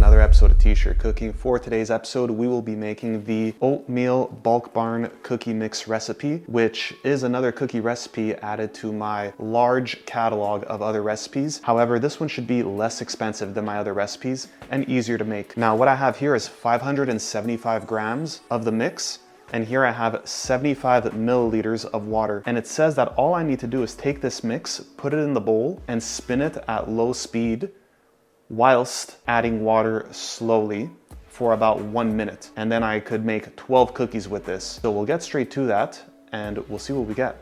another episode of T-shirt cooking. For today's episode, we will be making the oatmeal bulk barn cookie mix recipe, which is another cookie recipe added to my large catalog of other recipes. However, this one should be less expensive than my other recipes and easier to make. Now, what I have here is 575 grams of the mix. And here I have 75 milliliters of water. And it says that all I need to do is take this mix, put it in the bowl, and spin it at low speed whilst adding water slowly for about 1 minute. And then I could make 12 cookies with this. So we'll get straight to that and we'll see what we get.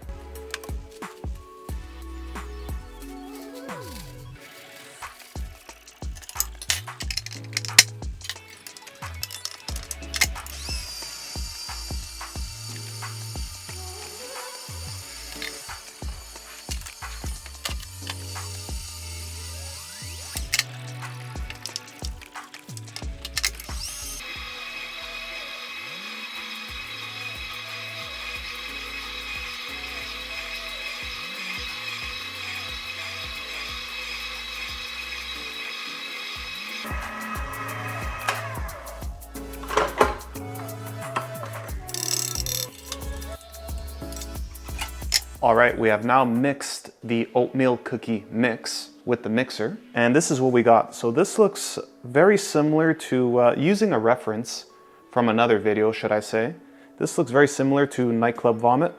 All right, we have now mixed the oatmeal cookie mix with the mixer, and this is what we got. So this looks very similar to, using a reference from another video, should I say. This looks very similar to nightclub vomit.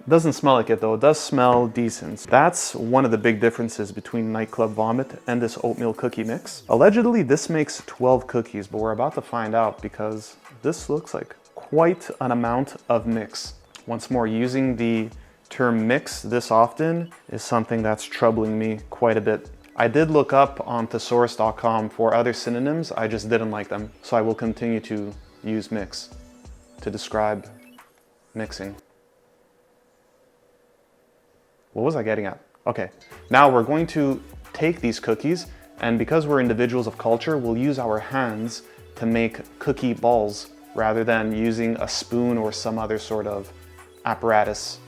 Doesn't smell like it though, it does smell decent. That's one of the big differences between nightclub vomit and this oatmeal cookie mix. Allegedly, this makes 12 cookies, but we're about to find out because this looks like quite an amount of mix. Once more, using the term mix this often is something that's troubling me quite a bit. I did look up on thesaurus.com for other synonyms, I just didn't like them. So I will continue to use mix to describe mixing. What was I getting at? Okay, now we're going to take these cookies, and because we're individuals of culture, we'll use our hands to make cookie balls rather than using a spoon or some other sort of apparatus.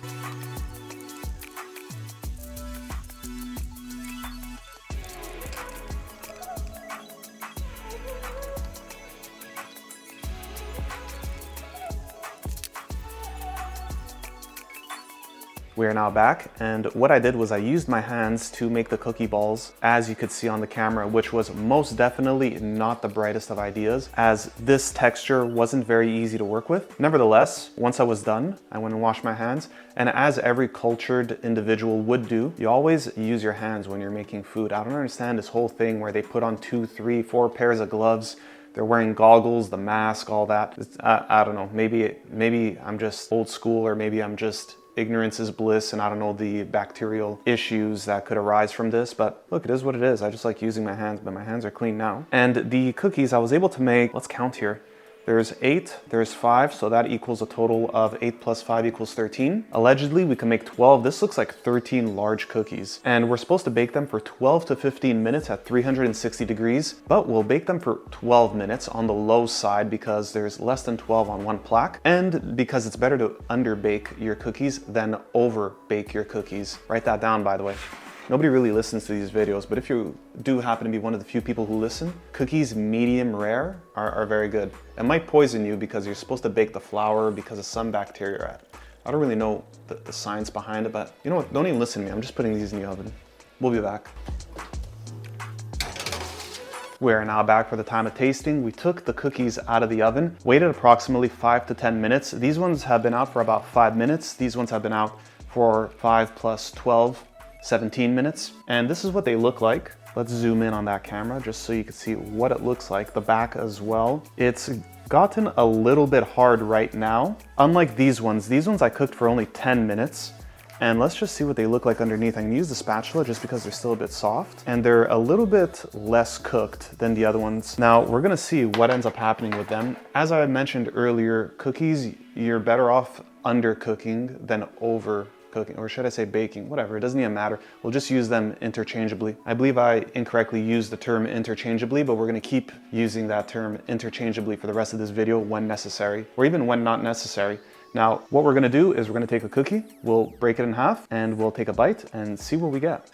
We are now back, and what I did was I used my hands to make the cookie balls, as you could see on the camera, which was most definitely not the brightest of ideas, as this texture wasn't very easy to work with. Nevertheless, once I was done, I went and washed my hands, and as every cultured individual would do, you always use your hands when you're making food. I don't understand this whole thing where they put on 2, 3, 4 pairs of gloves. They're wearing goggles, the mask, all that. I don't know, maybe I'm just old school, or maybe I'm just ignorance is bliss, and I don't know the bacterial issues that could arise from this, but look, it is what it is. I just like using my hands, but my hands are clean now. And the cookies I was able to make, let's count here. There's 8, there's 5, so that equals a total of 8 plus 5 equals 13. Allegedly, we can make 12. This looks like 13 large cookies. And we're supposed to bake them for 12 to 15 minutes at 360 degrees, but we'll bake them for 12 minutes on the low side because there's less than 12 on one plaque, and because it's better to underbake your cookies than overbake your cookies. Write that down, by the way. Nobody really listens to these videos, but if you do happen to be one of the few people who listen, cookies medium rare are very good. It might poison you because you're supposed to bake the flour because of some bacteria. I don't really know the science behind it, but you know what? Don't even listen to me. I'm just putting these in the oven. We'll be back. We are now back for the time of tasting. We took the cookies out of the oven, waited approximately 5 to 10 minutes. These ones have been out for about 5 minutes. These ones have been out for 5 plus 12. 17 minutes, and this is what they look like. Let's zoom in on that camera just so you can see what it looks like, the back as well. It's gotten a little bit hard right now. Unlike these ones I cooked for only 10 minutes. And let's just see what they look like underneath. I can use the spatula just because they're still a bit soft, and they're a little bit less cooked than the other ones. Now we're gonna see what ends up happening with them. As I mentioned earlier, cookies, you're better off undercooking than over cooking, or should I say baking, whatever, it doesn't even matter. We'll just use them interchangeably. I believe I incorrectly used the term interchangeably, but we're gonna keep using that term interchangeably for the rest of this video when necessary, or even when not necessary. Now, what we're gonna do is we're gonna take a cookie, we'll break it in half, and we'll take a bite and see what we get.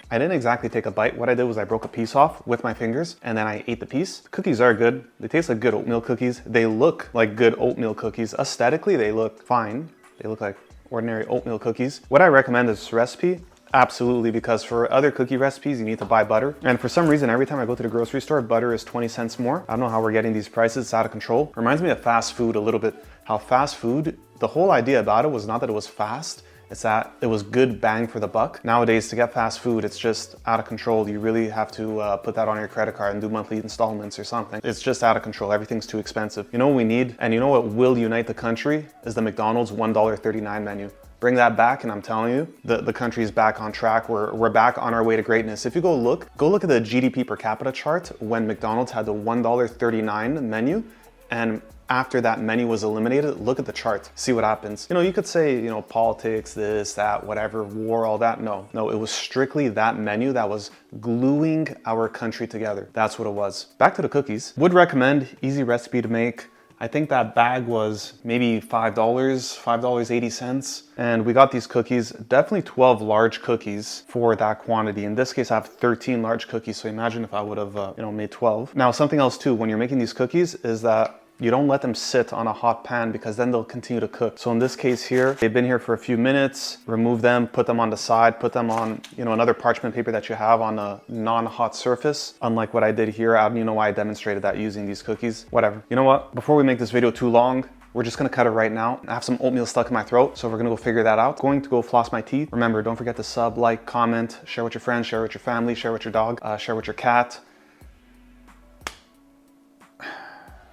I didn't exactly take a bite. What I did was I broke a piece off with my fingers and then I ate the piece. The cookies are good. They taste like good oatmeal cookies. They look like good oatmeal cookies. Aesthetically, they look fine. They look like ordinary oatmeal cookies. Would I recommend this recipe? Absolutely, because for other cookie recipes, you need to buy butter. And for some reason, every time I go to the grocery store, butter is 20 cents more. I don't know how we're getting these prices. It's out of control. Reminds me of fast food a little bit. How fast food, the whole idea about it was not that it was fast, it's that it was good bang for the buck. Nowadays, to get fast food, it's just out of control. You really have to put that on your credit card and do monthly installments or something. It's just out of control. Everything's too expensive. You know what we need, and you know what will unite the country, is the McDonald's $1.39 menu. Bring that back, and I'm telling you, the country is back on track. We're back on our way to greatness. If you go look at the GDP per capita chart when McDonald's had the $1.39 menu, and after that menu was eliminated, look at the chart, see what happens. You know, you could say, you know, politics, this, that, whatever, war, all that. No, it was strictly that menu that was gluing our country together. That's what it was. Back to the cookies. Would recommend, easy recipe to make. I think that bag was maybe $5.80. And we got these cookies, definitely 12 large cookies for that quantity. In this case, I have 13 large cookies. So imagine if I would have, made 12. Now, something else too, when you're making these cookies is that you don't let them sit on a hot pan because then they'll continue to cook. So in this case here, they've been here for a few minutes, remove them, put them on the side, put them on, another parchment paper that you have on a non-hot surface. Unlike what I did here, I don't even know why I demonstrated that using these cookies. Whatever. You know what? Before we make this video too long, we're just gonna cut it right now. I have some oatmeal stuck in my throat, so we're gonna go figure that out. Going to go floss my teeth. Remember, don't forget to sub, like, comment, share with your friends, share with your family, share with your dog, share with your cat.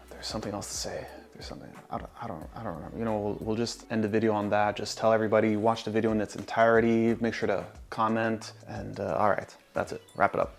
There's something else to say. There's something, I don't remember. We'll just end the video on that. Just tell everybody, watch the video in its entirety. Make sure to comment. And all right, that's it. Wrap it up.